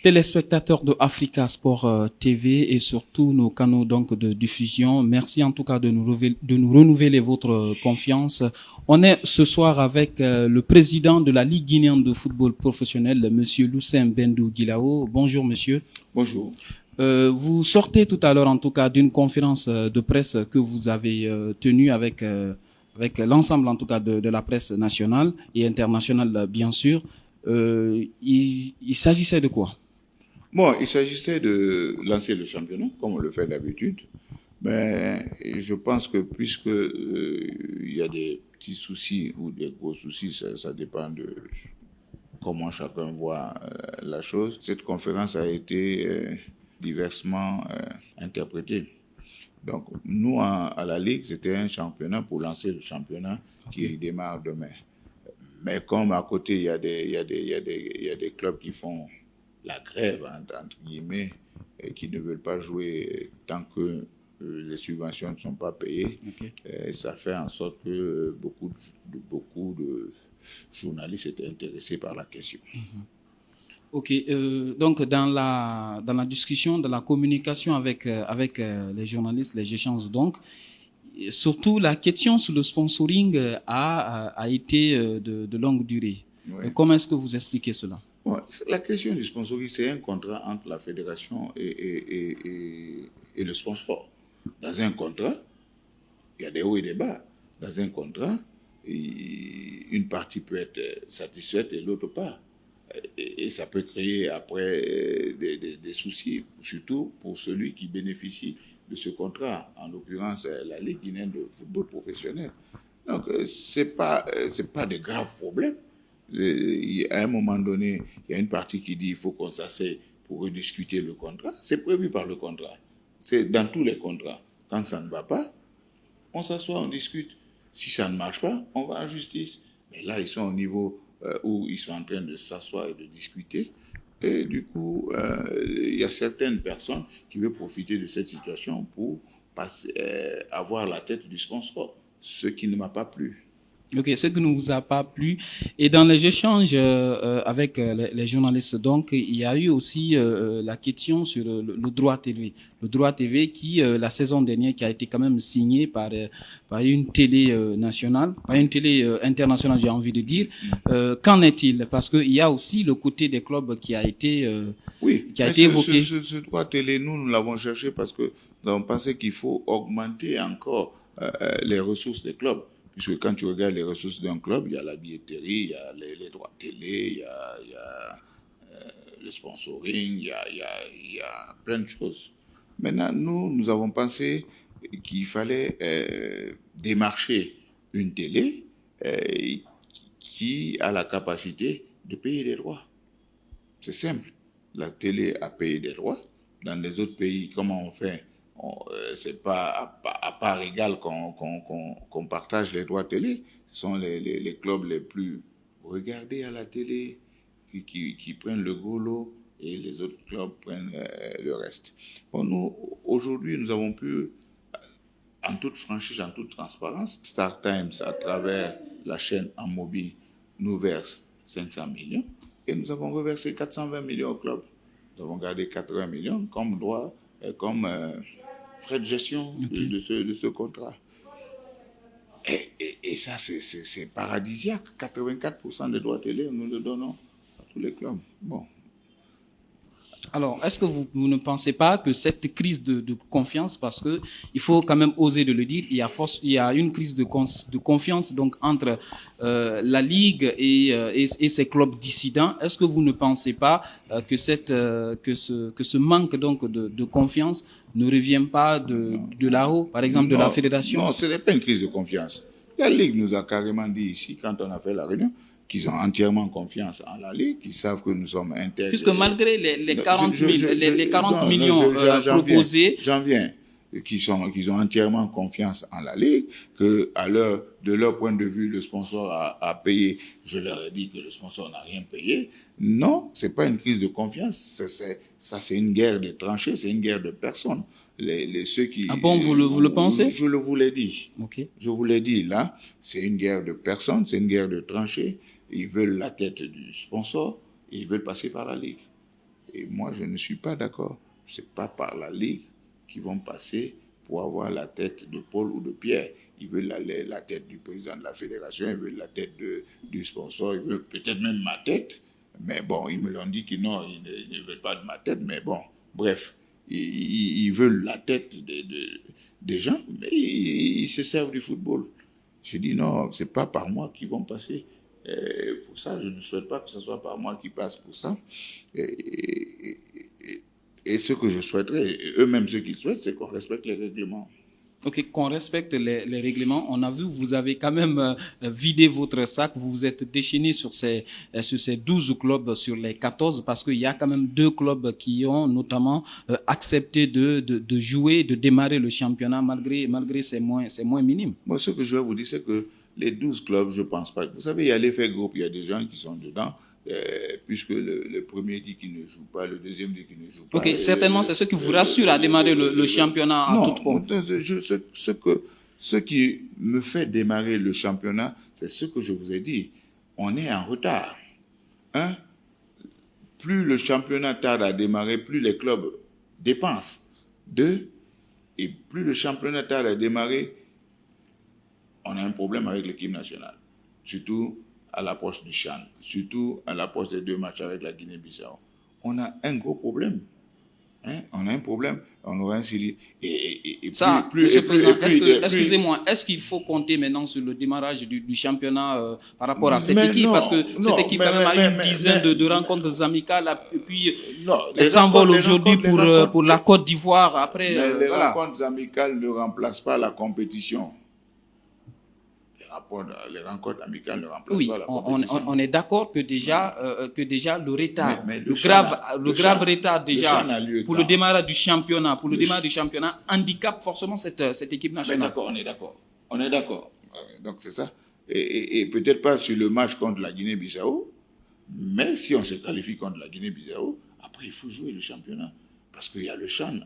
téléspectateurs de Africa Sport TV et surtout nos canaux donc de diffusion. Merci en tout cas de nous renouveler votre confiance. On est ce soir avec le président de la Ligue guinéenne de football professionnel, monsieur Lucien Bendou Guilao. Bonjour monsieur. Bonjour. Vous sortez tout à l'heure en tout cas d'une conférence de presse que vous avez tenue avec l'ensemble en tout cas de la presse nationale et internationale bien sûr. Il s'agissait de quoi? Bon, il s'agissait de lancer le championnat, comme on le fait d'habitude. Mais je pense que puisque il y a des petits soucis ou des gros soucis, ça dépend de comment chacun voit la chose. Cette conférence a été diversement interprétée. Donc, nous, à la Ligue, c'était un championnat pour lancer le championnat qui démarre demain. Mais comme à côté, il y a des clubs qui font la grève, entre guillemets, et qui ne veulent pas jouer tant que les subventions ne sont pas payées. Ça fait en sorte que beaucoup de journalistes étaient intéressés par la question. Ok, donc dans la discussion, dans la communication avec les journalistes, les échanges donc, surtout la question sur le sponsoring a été de longue durée. Oui. Comment est-ce que vous expliquez cela? Bon, la question du sponsoring, c'est un contrat entre la fédération et le sponsor. Dans un contrat, il y a des hauts et des bas. Dans un contrat, une partie peut être satisfaite et l'autre pas. Et ça peut créer après des soucis, surtout pour celui qui bénéficie de ce contrat, en l'occurrence la Ligue guinéenne de football professionnel. Donc, c'est pas de graves problèmes. À un moment donné, il y a une partie qui dit qu'il faut qu'on s'asseye pour rediscuter le contrat. C'est prévu par le contrat. C'est dans tous les contrats. Quand ça ne va pas, on s'assoit, on discute. Si ça ne marche pas, on va en justice. Mais là, ils sont au niveau où ils sont en train de s'asseoir et de discuter. Et du coup, il y a certaines personnes qui veulent profiter de cette situation pour avoir la tête du sponsor, ce qui ne m'a pas plu. Ok, ce qui ne vous a pas plu. Et dans les échanges avec les journalistes, donc, il y a eu aussi la question sur le droit TV. Le droit TV qui, la saison dernière, qui a été quand même signé par une télé nationale, par une télé internationale, j'ai envie de dire. Qu'en est-il? Parce qu'il y a aussi le côté des clubs qui a été, évoqué. Ce droit télé, nous l'avons cherché parce que nous avons pensé qu'il faut augmenter encore les ressources des clubs. Puisque quand tu regardes les ressources d'un club, il y a la billetterie, il y a les droits télé, il y a le sponsoring, il y a plein de choses. Maintenant, nous avons pensé qu'il fallait démarcher une télé qui a la capacité de payer des droits. C'est simple. La télé a payé des droits. Dans les autres pays, comment on fait? C'est pas à part égale qu'on partage les droits télé. Ce sont les clubs les plus regardés à la télé qui prennent le gros lot et les autres clubs prennent le reste. Bon, nous, aujourd'hui, nous avons pu, en toute franchise, en toute transparence, Star Times, à travers la chaîne en mobile, nous verse 500 millions et nous avons reversé 420 millions au club. Nous avons gardé 80 millions comme droit, comme frais de gestion de ce contrat. Et ça, c'est paradisiaque. 84% des droits télé, nous le donnons à tous les clubs. Bon. Alors, est-ce que vous ne pensez pas que cette crise de confiance, parce que il faut quand même oser de le dire, il y a une crise de confiance donc entre la Ligue et ces clubs dissidents. Est-ce que vous ne pensez pas que ce manque donc de confiance ne revient pas de là-haut, par exemple de la fédération? Non, ce n'est pas une crise de confiance. La Ligue nous a carrément dit ici, quand on a fait la réunion, qu'ils ont entièrement confiance en la Ligue, qu'ils savent que nous sommes intégrés. Puisque malgré les 40 millions proposés... J'en viens. Qu'ils ont entièrement confiance en la Ligue, que de leur point de vue, le sponsor a payé. Je leur ai dit que le sponsor n'a rien payé. Non, c'est pas une crise de confiance. C'est une guerre de tranchées, c'est une guerre de personnes. Ceux qui, ah bon, vous le pensez? Je vous l'ai dit. Okay. Je vous l'ai dit, là, c'est une guerre de personnes, c'est une guerre de tranchées. Ils veulent la tête du sponsor et ils veulent passer par la Ligue. Et moi, moi, je ne suis pas d'accord. Ce n'est pas par la Ligue qu'ils vont passer pour avoir la tête de Paul ou de Pierre. Ils veulent la tête du président de la fédération, ils veulent la tête du sponsor, ils veulent peut-être même ma tête. Mais bon, ils me l'ont dit que non, ils ne veulent pas de ma tête. Mais bon, bref, ils veulent la tête des gens, mais ils se servent du football. Je dis non, ce n'est pas par moi qu'ils vont passer. Pour ça, je ne souhaite pas que ce soit par moi qui passe pour ça. Et ce que je souhaiterais, et eux-mêmes ce qu'ils souhaitent, c'est qu'on respecte les règlements. Ok, qu'on respecte les règlements. On a vu, vous avez quand même vidé votre sac, vous vous êtes déchaîné sur ces 12 clubs sur les 14, parce qu'il y a quand même 2 clubs qui ont notamment accepté de jouer, de démarrer le championnat malgré ces moins minimes. Moi, ce que je vais vous dire, c'est que les 12 clubs, je ne pense pas. Vous savez, il y a l'effet groupe, il y a des gens qui sont dedans. Puisque le premier dit qu'il ne joue pas, le deuxième dit qu'il ne joue pas. Ok, certainement, c'est ce qui vous rassure à démarrer le championnat à toute pompe. Ce qui me fait démarrer le championnat, c'est ce que je vous ai dit. On est en retard. Plus le championnat tarde à démarrer, plus les clubs dépensent. Et plus le championnat tarde à démarrer, on a un problème avec l'équipe nationale. Surtout à l'approche du CHAN, surtout à l'approche des 2 matchs avec la Guinée-Bissau. On a un gros problème. On a un problème. On aurait ainsi dit. Excusez-moi, est-ce qu'il faut compter maintenant sur le démarrage du championnat par rapport à cette équipe? Parce que cette équipe quand même a eu une dizaine de rencontres amicales, et puis elle s'envole aujourd'hui pour la Côte d'Ivoire. Après, les rencontres amicales ne remplacent pas la compétition. Les rencontres amicales ne remplacent pas la compétition. On est d'accord que déjà le retard, le grave retard déjà pour le démarrage du championnat, handicape forcément cette équipe nationale. Mais d'accord, on est d'accord. Donc c'est ça. Et peut-être pas sur le match contre la Guinée-Bissau, mais si on se qualifie contre la Guinée-Bissau, après il faut jouer le championnat. Parce qu'il y a le CHAN.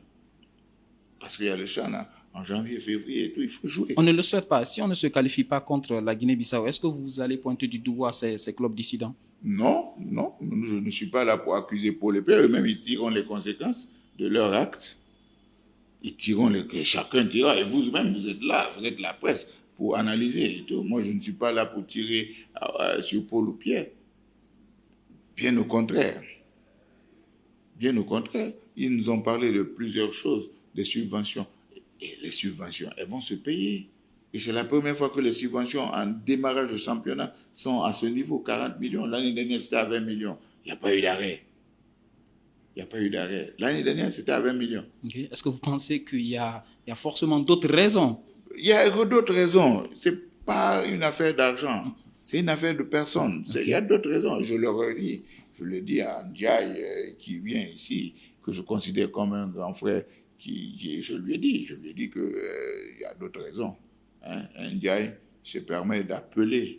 En janvier, février et tout, il faut jouer. On ne le souhaite pas. Si on ne se qualifie pas contre la Guinée-Bissau, est-ce que vous allez pointer du doigt ces clubs dissidents? Non, je ne suis pas là pour accuser Paul et Pierre. Eux-mêmes, ils tireront les conséquences de leur acte. Chacun tirera. Et vous-même, vous êtes là, vous êtes la presse pour analyser et tout. Moi, je ne suis pas là pour tirer sur Paul ou Pierre. Bien au contraire. Ils nous ont parlé de plusieurs choses, des subventions. Et les subventions, elles vont se payer. Et c'est la première fois que les subventions en démarrage de championnat sont à ce niveau, 40 millions. L'année dernière, c'était à 20 millions. Il n'y a pas eu d'arrêt. L'année dernière, c'était à 20 millions. Okay. Est-ce que vous pensez qu'il y a forcément d'autres raisons? Il y a d'autres raisons. Ce n'est pas une affaire d'argent. C'est une affaire de personnes. Okay. Il y a d'autres raisons. Je le dis à Ndiaye qui vient ici, que je considère comme un grand frère. Je lui ai dit qu'il y a d'autres raisons. Ndiaye se permet d'appeler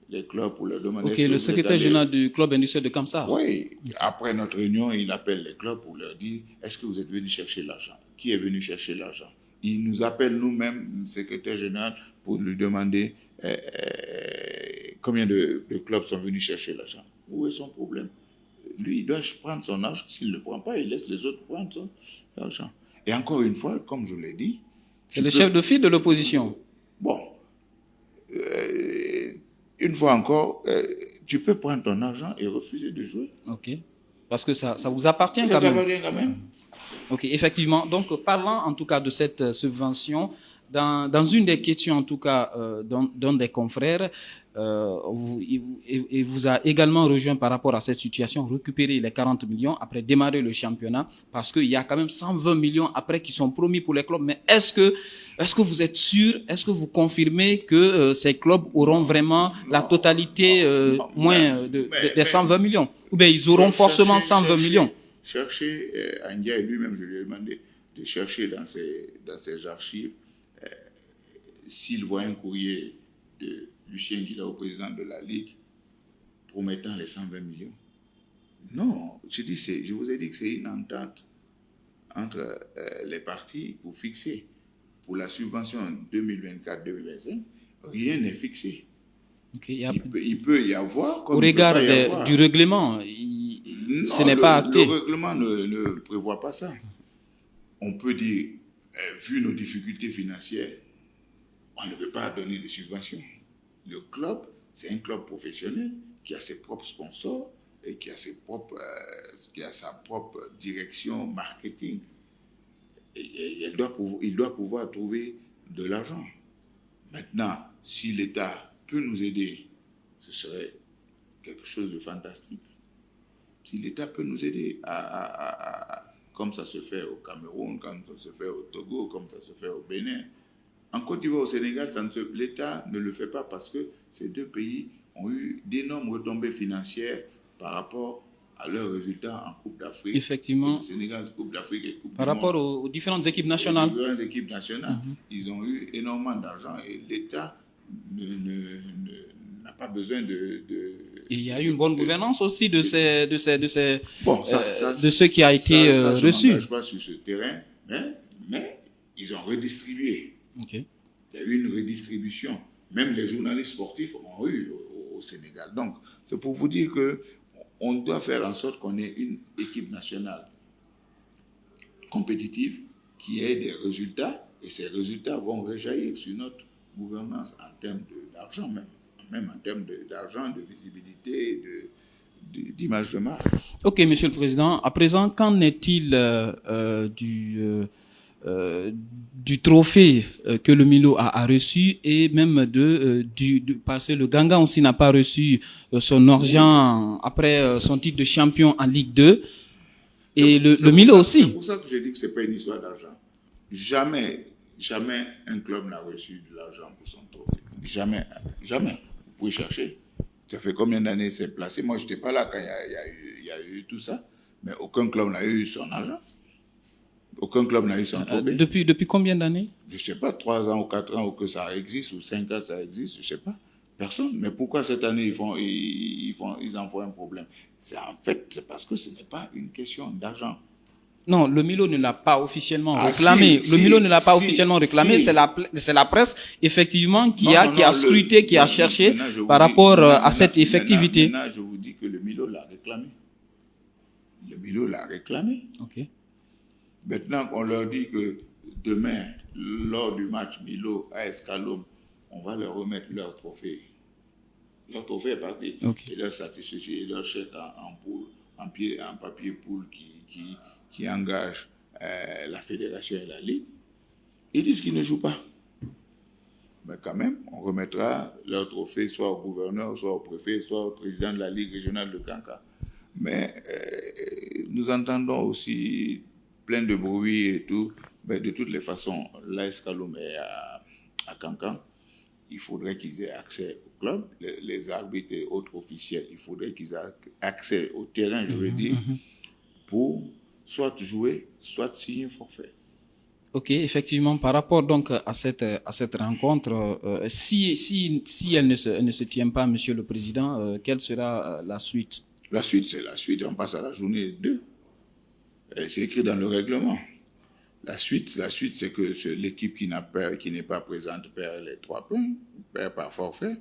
les clubs pour leur demander... Ok, le secrétaire général du club industriel de Kamsar. Oui, après notre réunion, il appelle les clubs pour leur dire, est-ce que vous êtes venus chercher l'argent? Qui est venu chercher l'argent? Il nous appelle nous-mêmes, le secrétaire général, pour lui demander combien de clubs sont venus chercher l'argent. Où est son problème? Lui, il doit prendre son argent. S'il ne le prend pas, il laisse les autres prendre son argent. Et encore une fois, comme je l'ai dit... C'est le chef de file de l'opposition. Bon. Une fois encore, tu peux prendre ton argent et refuser de jouer. Ok. Parce que ça vous appartient quand même. Ok, effectivement. Donc, parlant en tout cas de cette subvention, dans une des questions en tout cas d'un des confrères, il vous a également rejoint par rapport à cette situation, récupérer les 40 millions après démarrer le championnat, parce qu'il y a quand même 120 millions après qui sont promis pour les clubs. Mais est-ce que vous êtes sûr, est-ce que vous confirmez que ces clubs auront vraiment la totalité des 120 millions? Ou bien ils auront forcément 120 millions? Cherchez, Ndiaye lui-même, je lui ai demandé de chercher dans ses archives s'il voit un courrier de Lucien Guida au président de la Ligue promettant les 120 millions. Non, je vous ai dit que c'est une entente entre les partis pour fixer. Pour la subvention 2024-2025, rien n'est fixé. Okay, il peut y avoir... Au regard du règlement, ce n'est pas acté. Le règlement ne prévoit pas ça. On peut dire, vu nos difficultés financières, on ne peut pas donner de subventions. Le club, c'est un club professionnel qui a ses propres sponsors et qui a sa propre direction marketing. Et il doit pouvoir trouver de l'argent. Maintenant, si l'État peut nous aider, ce serait quelque chose de fantastique. Si l'État peut nous aider comme ça se fait au Cameroun, comme ça se fait au Togo, comme ça se fait au Bénin. En Côte d'Ivoire, au Sénégal, l'État ne le fait pas parce que ces deux pays ont eu d'énormes retombées financières par rapport à leurs résultats en Coupe d'Afrique. Effectivement. Le Sénégal, Coupe d'Afrique et Coupe par du rapport Monde. aux différentes équipes nationales. Les différentes équipes nationales, ils ont eu énormément d'argent et l'État n'a pas besoin de Et il y a eu une bonne gouvernance aussi de ce qui a été Je reçu. ne m'engage pas sur ce terrain, mais ils ont redistribué. Okay. Il y a eu une redistribution. Même les journalistes sportifs ont eu au Sénégal. Donc, c'est pour vous dire qu'on doit faire en sorte qu'on ait une équipe nationale compétitive qui ait des résultats, et ces résultats vont rejaillir sur notre gouvernance en termes d'argent même en termes d'argent, de visibilité, d'image de marque. Ok, Monsieur le Président. À présent, qu'en est-il du trophée que le Milo a reçu et même parce que le Ganga aussi n'a pas reçu son argent après son titre de champion en Ligue 2 et le Milo aussi. C'est pour ça que je dis que c'est pas une histoire d'argent. Jamais un club n'a reçu de l'argent pour son trophée. Jamais. Vous pouvez chercher. Ça fait combien d'années c'est placé? Moi, je n'étais pas là quand il y a eu tout ça, mais aucun club n'a eu son argent. Aucun club n'a eu son trophée. Depuis combien d'années? Je ne sais pas, 3 ans ou 4 ans ou que ça existe, ou 5 ans ça existe, je ne sais pas. Personne. Mais pourquoi cette année ils envoient un problème? C'est parce que ce n'est pas une question d'argent. Non, le Milo ne l'a pas officiellement réclamé. Milo ne l'a pas officiellement réclamé. C'est la presse, effectivement, qui a scruté, qui a cherché par rapport à cette effectivité. Maintenant, je vous dis que le Milo l'a réclamé. Le Milo l'a réclamé. Ok. Maintenant qu'on leur dit que demain, lors du match Milo à Escalom, on va leur remettre leur trophée. Leur trophée est parti. Okay. Et leur satisfaction et leur chèque en papier poule qui engage la fédération et la ligue. Ils disent qu'ils ne jouent pas. Mais quand même, on remettra leur trophée soit au gouverneur, soit au préfet, soit au président de la ligue régionale de Kanka. Mais nous entendons aussi plein de bruit et tout. Mais de toutes les façons, l'AS Kaloum est à Kankan. Il faudrait qu'ils aient accès au club. Les arbitres et autres officiels, il faudrait qu'ils aient accès au terrain, je veux dire, pour soit jouer, soit signer un forfait. Ok, effectivement, par rapport donc à cette rencontre, si elle ne se tient pas, Monsieur le Président, quelle sera la suite? La suite, c'est la suite. On passe à la journée 2. C'est écrit dans le règlement. La suite, c'est que l'équipe qui n'est pas présente perd les 3 points, perd par forfait,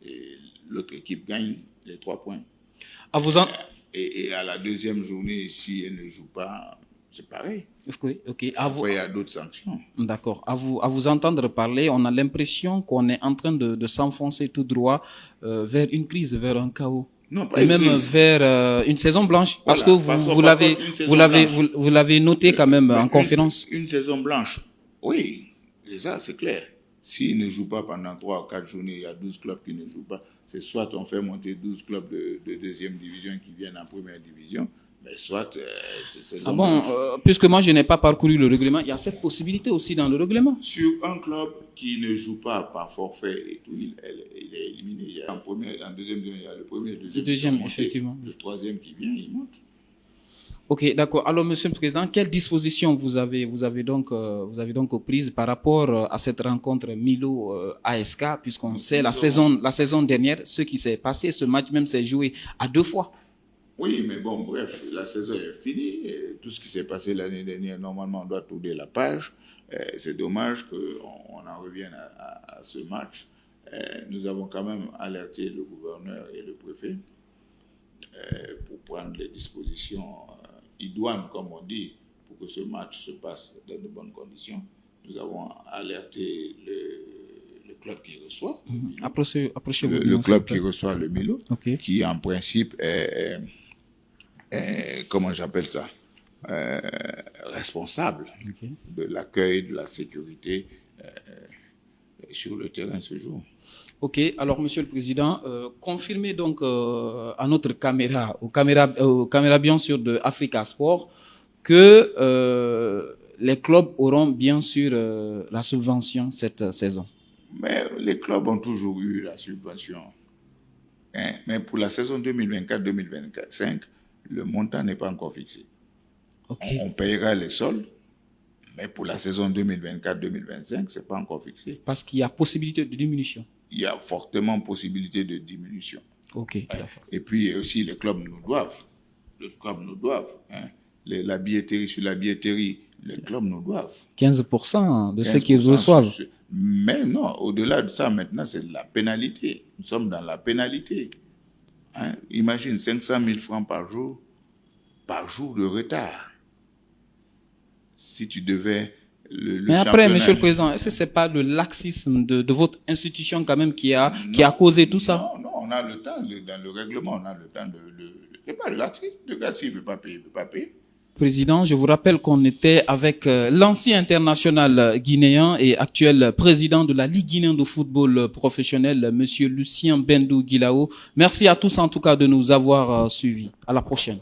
et l'autre équipe gagne les 3 points. Et à la deuxième journée, si elle ne joue pas, c'est pareil. Okay. Après, il y a d'autres sanctions. D'accord. À vous entendre parler, on a l'impression qu'on est en train de s'enfoncer tout droit vers une crise, vers un chaos. Non, pas et même crise. Vers une saison blanche, parce que vous l'avez noté quand même en conférence. Une saison blanche, oui, et ça c'est clair. S'ils ne jouent pas pendant 3 ou 4 journées, il y a 12 clubs qui ne jouent pas. C'est soit on fait monter 12 clubs de deuxième division qui viennent en première division, mais soit c'est puisque moi je n'ai pas parcouru le règlement, il y a cette possibilité aussi dans le règlement. Sur un club qui ne joue pas par forfait et tout, il est éliminé. Il y a en deuxième division, il y a le premier, le deuxième effectivement. Le troisième qui vient, il monte. Ok, d'accord. Alors, Monsieur le Président, quelles dispositions vous avez donc prises par rapport à cette rencontre Milo-ASK, puisqu'on sait la saison dernière, ce qui s'est passé, ce match même s'est joué à 2 fois. Oui, mais bon, bref, la saison est finie. Et tout ce qui s'est passé l'année dernière, normalement, on doit tourner la page. C'est dommage qu'on en revienne à ce match. Nous avons quand même alerté le gouverneur et le préfet. pour prendre les dispositions idoines, comme on dit, pour que ce match se passe dans de bonnes conditions. Nous avons alerté le club qui reçoit. Approchez-vous. Le club qui reçoit le Milo, Okay. qui en principe est comment j'appelle ça, responsable de l'accueil, de la sécurité sur le terrain ce jour. Ok, alors Monsieur le Président, confirmez donc à notre caméra, aux caméras bien sûr de Africa Sport, que les clubs auront bien sûr la subvention cette saison. Mais les clubs ont toujours eu la subvention. Hein? Mais pour la saison 2024-2025, le montant n'est pas encore fixé. Okay. On payera les soldes, mais pour la saison 2024-2025, ce n'est pas encore fixé. Parce qu'il y a possibilité de diminution. Il y a fortement possibilité de diminution. Ok. Hein? Et puis aussi, les clubs nous doivent. Les clubs nous doivent. Hein? La billetterie sur la billetterie, les clubs nous doivent. 15% de ce qu'ils reçoivent. Mais non, au-delà de ça, maintenant, c'est la pénalité. Nous sommes dans la pénalité. Hein? Imagine 500 000 francs par jour de retard. Si tu devais mais après, Monsieur le Président, est-ce que c'est pas le laxisme de votre institution quand même qui a causé tout ça? Non, on a le temps, dans le règlement, on a le temps c'est pas le laxisme. Le gars, s'il veut pas payer, il veut pas payer. Président, je vous rappelle qu'on était avec l'ancien international guinéen et actuel président de la Ligue guinéenne de football professionnel, Monsieur Lucien Bendou Guilao. Merci à tous en tout cas de nous avoir suivis. À la prochaine.